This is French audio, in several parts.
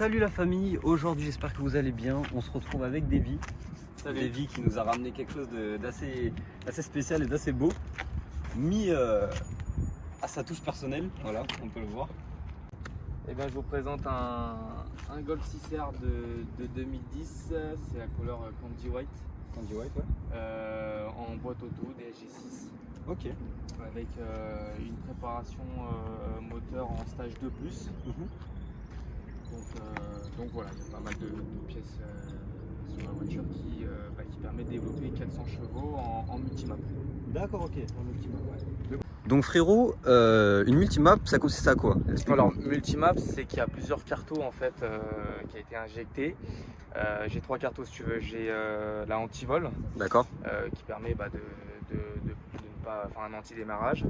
Salut la famille, aujourd'hui j'espère que vous allez bien. On se retrouve avec Davy. Salut. Davy qui nous a ramené quelque chose d'assez spécial et d'assez beau, mis à sa touche personnelle, voilà, on peut le voir. Eh bien, je vous présente un Golf 6R de 2010, c'est la couleur Candy White. Candy White, ouais. En boîte auto, DSG6. Ok. Avec une préparation moteur en stage 2+. Donc voilà, il y a pas mal de pièces sur la voiture qui permet de développer 400 chevaux en multimap. D'accord, ok. En multimap, ouais. Donc frérot, une multimap, ça consiste à quoi? Alors multimap, c'est qu'il y a plusieurs cartos en fait qui a été injecté. J'ai 3 cartos si tu veux. J'ai la anti-vol, D'accord. qui permet de ne pas faire un anti-démarrage.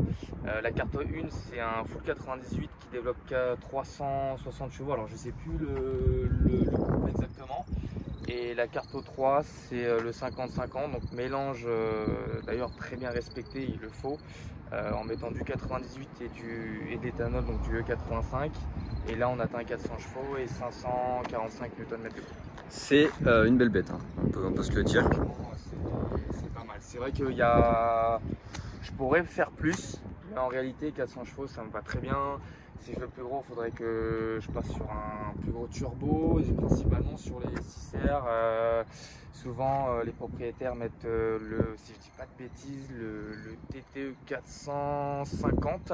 La carte 1, c'est un full 98 qui développe 360 chevaux. Alors je sais plus le groupe exactement. Et la carte 3, c'est le 50-50, donc mélange d'ailleurs très bien respecté, il le faut, en mettant du 98 et de l'éthanol, donc du E85. Et là, on atteint 400 chevaux et 545 Nm. C'est une belle bête, hein. On peut se le dire. C'est pas mal. C'est vrai qu'il y a... Je pourrais faire plus, mais en réalité, 400 chevaux, ça me va très bien. Si je veux plus gros, il faudrait que je passe sur un plus gros turbo, et principalement sur les 6R. Souvent, les propriétaires mettent si je dis pas de bêtises, le TTE 450,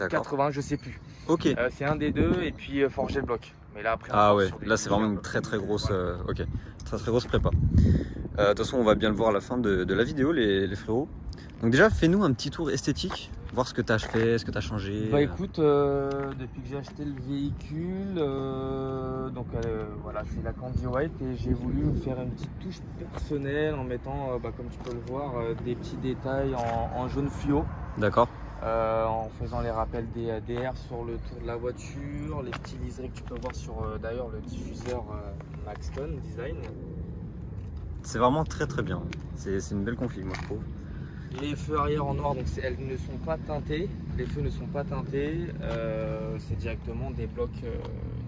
80, je sais plus. Ok. C'est un des deux, et puis forger le bloc. Mais là, après, Ah ouais, là c'est vraiment une très grosse, voilà. ok, très grosse prépa. De toute façon, on va bien le voir à la fin de la vidéo, les frérots. Donc déjà, fais-nous un petit tour esthétique, voir ce que tu as fait, ce que tu as changé. Bah écoute, depuis que j'ai acheté le véhicule, voilà, c'est la Candy White et j'ai voulu faire une petite touche personnelle en mettant, comme tu peux le voir, des petits détails en jaune fluo. D'accord. En faisant les rappels des ADR sur le tour de la voiture, les petits liserés que tu peux voir sur d'ailleurs le diffuseur Maxton Design. C'est vraiment très bien. C'est une belle config, moi je trouve. Les feux arrière en noir, donc elles ne sont pas teintées. Les feux ne sont pas teintés. C'est directement des blocs,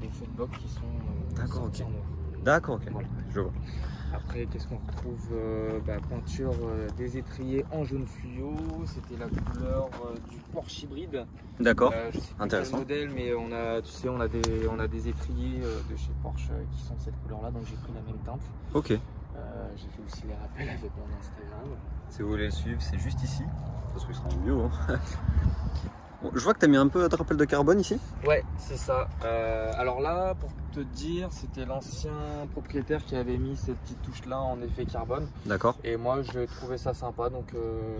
des feux de bloc qui sont D'accord, ok. en noir. D'accord, ok. Voilà. Je vois. Après, qu'est-ce qu'on retrouve? Peinture des étriers en jaune fluo. C'était la couleur du Porsche hybride. D'accord. Je sais plus Intéressant. quel modèle, mais on a des étriers de chez Porsche qui sont de cette couleur-là, donc j'ai pris la même teinte. Ok. J'ai fait aussi les rappels avec mon Instagram. Si vous voulez le suivre, c'est juste ici. De toute façon, il sera en bio. Hein. Bon, je vois que tu as mis un peu de rappel de carbone ici. Ouais, c'est ça. Alors là, pour te dire, c'était l'ancien propriétaire qui avait mis cette petite touche-là en effet carbone. D'accord. Et moi, je trouvais ça sympa, donc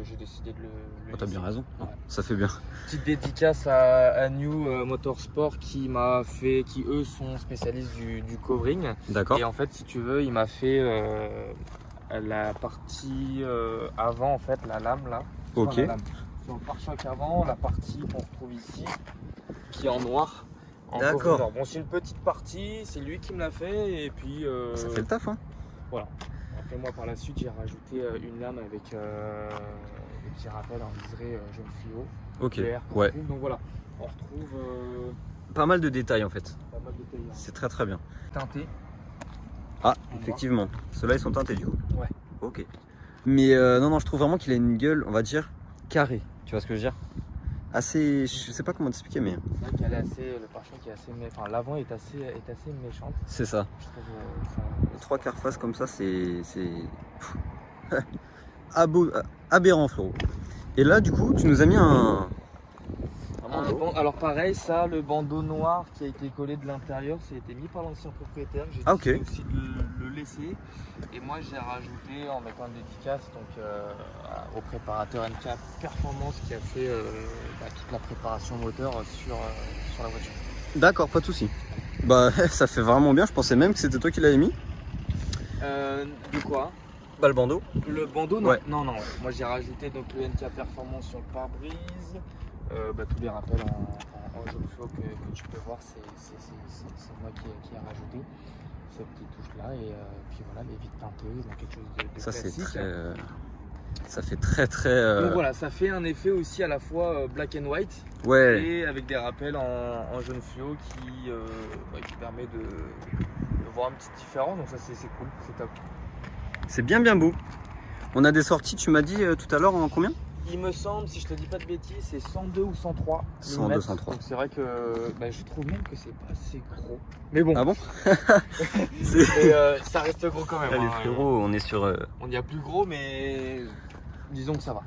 j'ai décidé de le T'as bien laisser. raison. Ouais. Ça fait bien. Petite dédicace à New Motorsport qui eux sont spécialistes du covering. D'accord. Et en fait, si tu veux, il m'a fait la partie avant, en fait, la lame là. Ok. Enfin, la lame. Sur le pare-choc avant, la partie qu'on retrouve ici, qui est en noir. D'accord. Cover. Bon, c'est une petite partie, c'est lui qui me l'a fait, et puis Ça fait le taf, hein. voilà. Après moi, par la suite, j'ai rajouté une lame avec des petits rappels en liseré jaune fluo. Ok. Vert, Ouais. donc voilà, on retrouve Pas mal de détails en fait. pas mal de détails C'est très bien. teintés. Ah, effectivement. Ceux-là, ils sont teintés du coup. Ouais. Ok. Mais non, je trouve vraiment qu'il a une gueule, on va dire, carrée. Tu vois ce que je veux dire? Assez, je sais pas comment t'expliquer, mais C'est vrai qu'elle est assez, le pare-choc est assez, enfin l'avant est assez méchante. c'est ça. Je trouve ça. Les 3 quarts face comme ça, c'est aberrant, frérot. Et là, du coup, tu nous as mis un bandeau. Alors pareil, ça, le bandeau noir qui a été collé de l'intérieur, ça a été mis par l'ancien propriétaire. J'ai Ah, ok. décidé aussi de le laisser. Et moi, j'ai rajouté en mettant une dédicace au préparateur NK Performance qui a fait toute la préparation moteur sur la voiture. D'accord, pas de souci. Bah, ça fait vraiment bien. Je pensais même que c'était toi qui l'avais mis. De quoi? Bah, le bandeau. Le bandeau, non. Ouais. Non. Moi, j'ai rajouté donc le NK Performance sur le pare-brise. Tous les rappels en jaune fluo que tu peux voir, c'est moi qui ai rajouté ces petites touches là, et puis voilà, les vitres teintées, donc quelque chose de Ça, c'est classique. très. Ça fait très... Donc voilà, ça fait un effet aussi à la fois black and white Ouais, et avec des rappels en jaune fluo qui permet de voir une petite différence. Donc ça c'est cool, c'est top. c'est bien beau. On a des sorties, tu m'as dit tout à l'heure, en combien? Il me semble, si je te dis pas de bêtises, c'est 102 ou 103 102, mm. 103. Donc c'est vrai que je trouve même que c'est pas assez gros. Mais bon, Ah bon? mais, ça reste gros quand même. Là, les hein. frérots, on est sur... On y a plus gros, mais disons que ça va.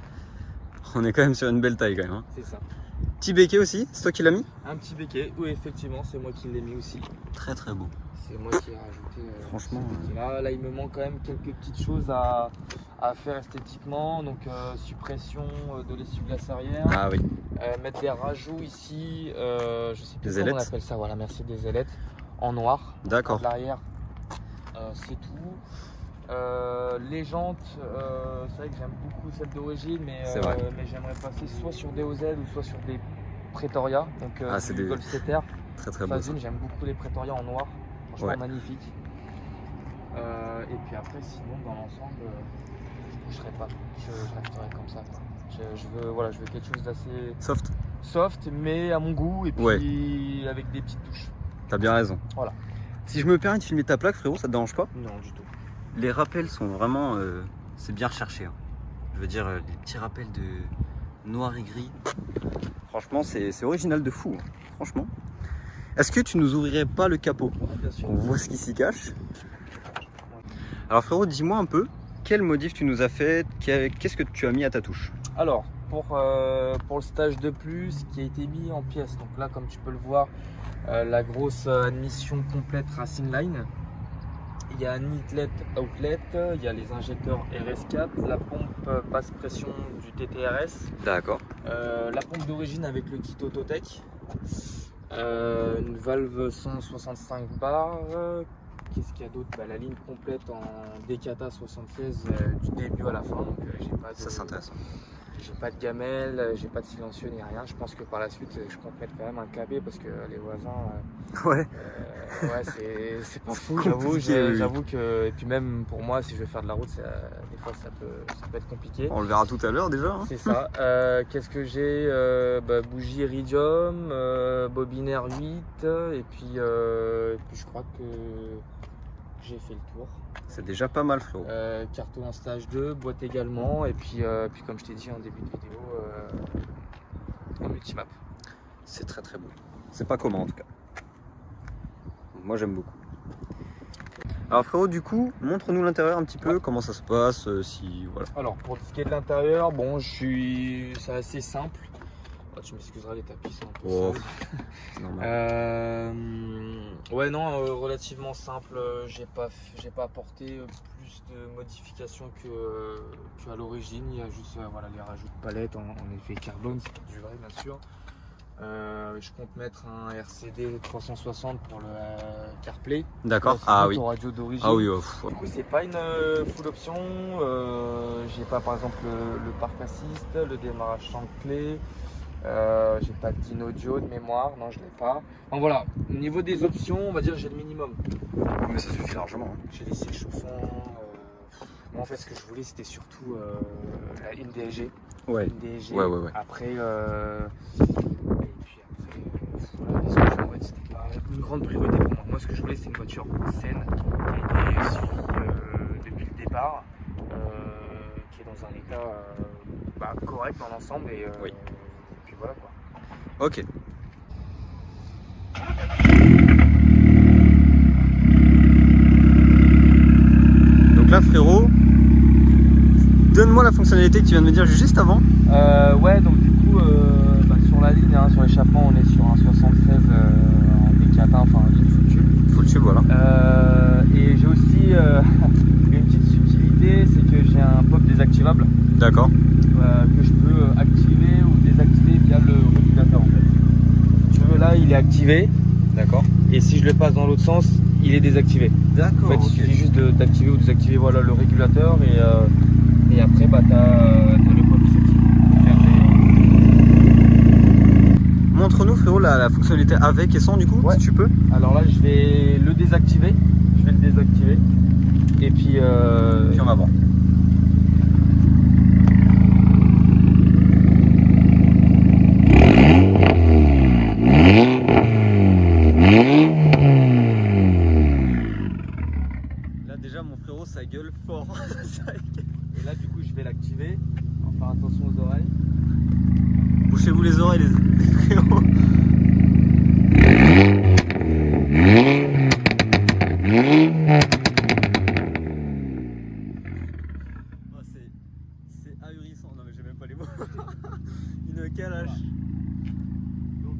on est quand même sur une belle taille quand même. Hein. C'est ça. Petit béquet aussi, c'est toi qui l'as mis? Un petit béquet, oui effectivement, c'est moi qui l'ai mis aussi. Très beau. C'est moi qui ai rajouté. Franchement, là, il me manque quand même quelques petites choses à faire esthétiquement. Donc suppression de l'essuie-glace arrière. Ah oui. Mettre des rajouts ici. Je sais plus Des comment on ailettes. appelle ça. Voilà, merci, des ailettes en noir. D'accord. De l'arrière, c'est tout. Les jantes, c'est vrai que j'aime beaucoup celles d'origine, mais j'aimerais passer soit sur des OZ ou soit sur des Pretoria. Donc c'est du des- Golf 7R. Très beau. Phase 1, j'aime beaucoup les Pretoria en noir, franchement Ouais. magnifique. Et puis après, sinon dans l'ensemble, je bougerai pas, je resterai comme ça. Quoi. Je veux quelque chose d'assez Soft. soft, mais à mon goût, et puis avec des petites touches. T'as bien raison. Voilà. Si je me permets de filmer ta plaque, frérot, ça te dérange pas? Non, du tout. Les rappels sont vraiment... c'est bien recherché. Hein. Je veux dire, les petits rappels de noir et gris. Franchement, c'est original de fou. Hein. Franchement. Est-ce que tu nous ouvrirais pas le capot? Ouais, bien sûr. On voit ce qui s'y cache. Alors frérot, dis-moi un peu, quel modif tu nous as fait? Qu'est-ce que tu as mis à ta touche? Alors, pour le stage de plus qui a été mis en pièces, donc là, comme tu peux le voir, la grosse admission complète Racing Line. Il y a un inlet outlet, il y a les injecteurs RS4, la pompe basse pression du TTRS, D'accord. la pompe d'origine avec le kit Autotech, une valve 165 bars. Qu'est-ce qu'il y a d'autre? La ligne complète en Decata 76 du début à la fin. Donc j'ai pas de, Ça c'est intéressant. j'ai pas de gamelle, j'ai pas de silencieux ni rien. Je pense que par la suite je compte mettre quand même un KB parce que les voisins, Ouais. c'est pas fou. Compliqué, oui. J'avoue que, et puis même pour moi, si je veux faire de la route, des fois ça peut être compliqué. On le verra tout à l'heure déjà. Hein. C'est ça. Qu'est-ce que j'ai? Bougie Iridium, bobinaire 8, et puis je crois que j'ai fait le tour. C'est déjà pas mal frérot. Carton en stage 2, boîte également, et puis comme je t'ai dit en début de vidéo, en multimap. C'est très beau. C'est pas commun en tout cas. Moi j'aime beaucoup. Alors frérot, du coup, montre-nous l'intérieur un petit peu, comment ça se passe, si voilà. Alors pour ce qui est de l'intérieur, bon, c'est assez simple. Tu m'excuseras, les tapis sont un peu sales. C'est normal. Ouais, non, relativement simple. J'ai pas apporté plus de modifications que à l'origine. Il y a juste les rajouts de palettes en effet carbone, c'est pas du vrai bien sûr. Je compte mettre un RCD 360 pour le CarPlay. D'accord. C'est Ah notre oui. radio d'origine. Ah oui. Du coup, c'est pas une full option. J'ai pas par exemple le parc assist, le démarrage sans clé. J'ai pas de DIN audio de mémoire, non je l'ai pas. Donc voilà, au niveau des options, on va dire j'ai le minimum. Mais ça suffit largement. Hein. J'ai des sièges chauffants. Moi en fait ce que je voulais c'était surtout une DSG. Ouais. Une DSG. Ouais. Après, et puis après, voilà, les options en fait c'était pas une grande priorité pour moi. Moi ce que je voulais c'est une voiture saine qui a été suivie depuis le départ, qui est dans un état correct dans l'ensemble et Oui. puis voilà quoi. Ok. Donc là frérot, donne-moi la fonctionnalité que tu viens de me dire juste avant. Ouais, donc du coup sur la ligne, sur l'échappement on est sur un 76 en Decata, enfin ligne full tube. Full tube, voilà. Et j'ai aussi une petite subtilité, c'est que j'ai un pop désactivable. D'accord. Que je peux activer ou désactiver via le régulateur en fait. Si tu veux, là il est activé. D'accord. Et si je le passe dans l'autre sens, il est désactivé. D'accord. En fait, il suffit juste d'activer ou désactiver le régulateur et après t'as le pop qui s'active. Montre-nous frérot la fonctionnalité avec et sans du coup, Ouais. si tu peux. Alors là je vais le désactiver. Et puis Puis on va voir. frérot, ça gueule fort. Et là, du coup, je vais l'activer. On va faire attention aux oreilles. Bouchez-vous les oreilles, les frérots. Oh, c'est ahurissant. Non, mais j'ai même pas les mots. Une calache. Donc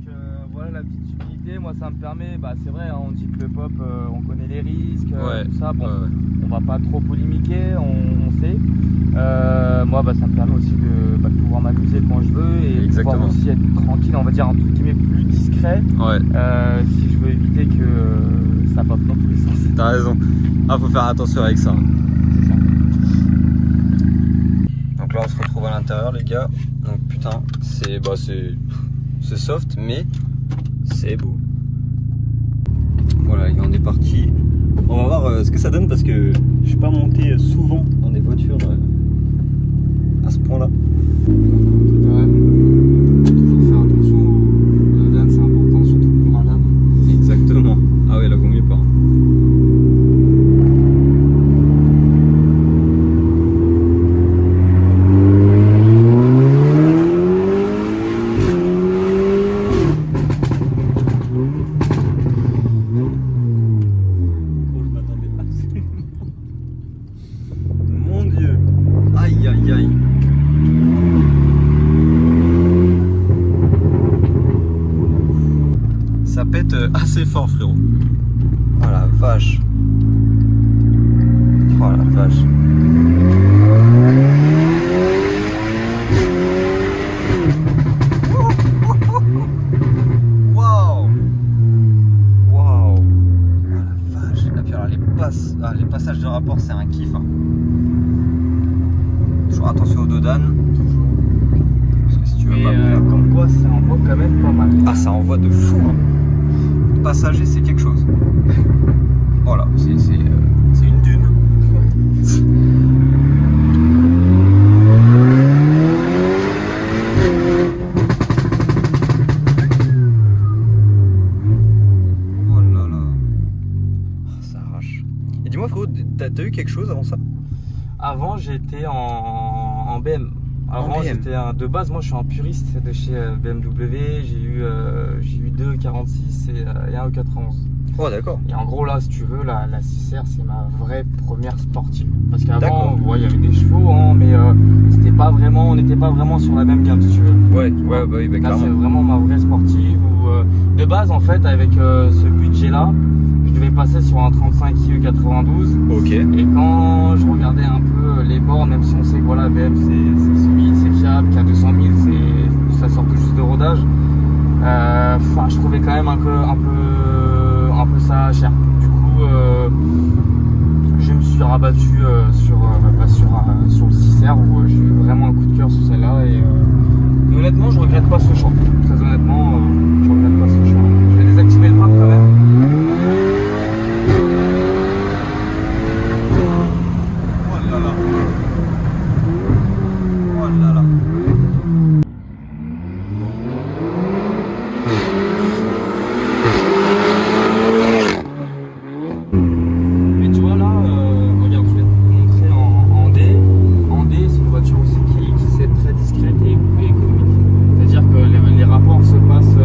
voilà la petite utilité. Moi, ça me permet, bah, c'est vrai, hein, on dit que le pop, on connaît les risques, Ouais. tout ça. Bon, Ouais. on va pas trop polémiquer, on sait. Moi, bah, ça me permet aussi de pouvoir m'amuser quand je veux et de pouvoir Exactement. aussi être tranquille, on va dire, entre guillemets, plus discret. Ouais, Si je veux éviter que ça pop dans tous les sens. t'as raison. Ah, faut faire attention avec ça. C'est ça. Donc là, on se retrouve à l'intérieur, les gars. Donc putain, c'est soft, mais c'est beau. Voilà, les gars, on est parti. On va voir ce que ça donne parce que je suis pas monté souvent dans des voitures à ce point-là. Toujours faire attention aux dames, c'est important, surtout pour madame. Exactement. Ah ouais, là, vaut mieux pas. Mon Dieu. Aïe aïe aïe. Ça pète assez fort, frérot. Oh la vache. Oh la vache. Waouh. Waouh. Oh la vache. Et puis alors les passages de rapport, c'est un kiff. Hein. Toujours attention aux dodanes. Toujours. Parce que si tu veux Mais pas. comme quoi, ça envoie quand même pas mal. Ah, ça envoie de fou. Hein. Passager, c'est quelque chose. Voilà, c'est une dune. Oh là là. Oh, ça arrache. Et dis-moi, frérot, t'as eu quelque chose avant ça? Avant, j'étais en BM. Avant, BM. j'étais de base, moi je suis un puriste de chez BMW. J'ai eu deux 46 et un E91. Oh, d'accord. Et en gros, là, si tu veux, la 6R, c'est ma vraie première sportive. Parce D'accord. qu'avant, ouais, il y avait des chevaux, hein, mais c'était pas vraiment, on n'était pas vraiment sur la même gamme, si tu veux. Ouais, bah oui, bah, Là, c'est clairement. vraiment ma vraie sportive. Où, de base, en fait, avec ce budget-là, je devais passer sur un 35i E92. Ok. Et quand je regardais un peu les bornes, même si on sait que voilà, BM c'est solide, c'est fiable, qu'à 200 000, ça sort tout juste de rodage, je trouvais quand même un peu ça cher. Du coup, je me suis rabattu sur le 6R où j'ai eu vraiment un coup de cœur sur celle-là. Et honnêtement, je regrette pas ce choix. Très honnêtement, je regrette pas ce choix. Je vais désactiver le pare quand même. Oh là là. Oh là là. Mais tu vois là, regarde, je vais te montrer en D. En D, c'est une voiture aussi qui s'est très discrète et économique. C'est-à-dire que les rapports se passent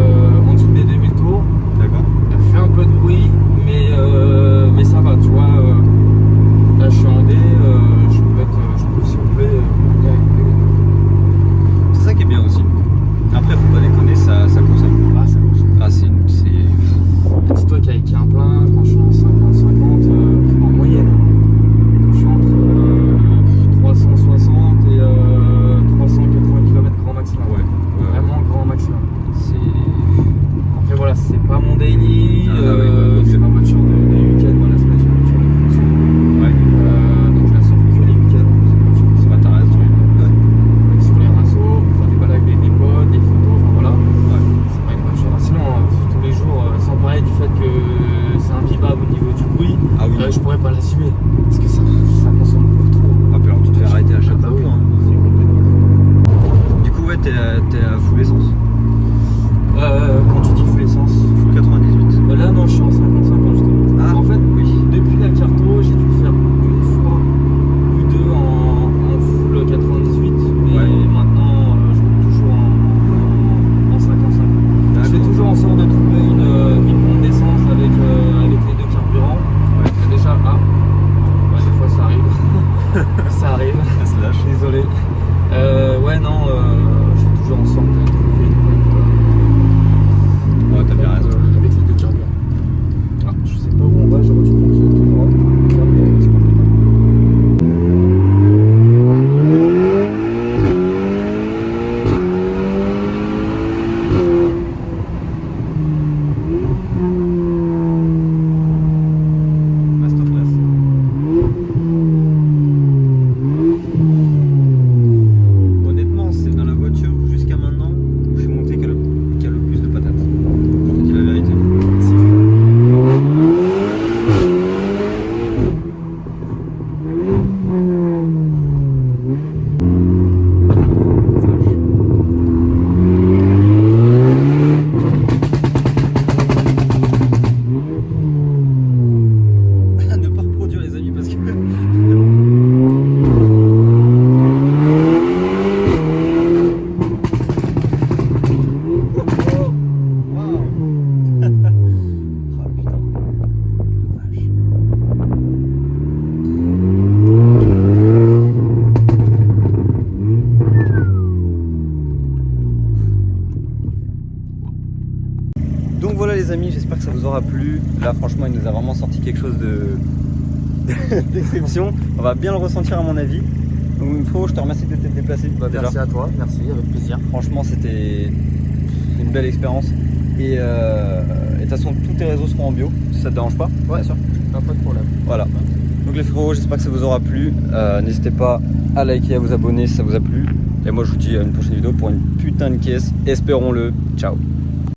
aura plu. Là franchement il nous a vraiment sorti quelque chose d'exception. On va bien le ressentir à mon avis. Donc frérot, je te remercie de t'être déplacé. Merci à toi, merci, avec plaisir. Franchement c'était une belle expérience. Et de toute façon tous tes réseaux seront en bio, si ça te dérange pas. Ouais, bien sûr, pas de problème. Voilà. Donc les frérots, j'espère que ça vous aura plu. N'hésitez pas à liker, à vous abonner si ça vous a plu. Et moi je vous dis à une prochaine vidéo pour une putain de caisse. Espérons-le. Ciao.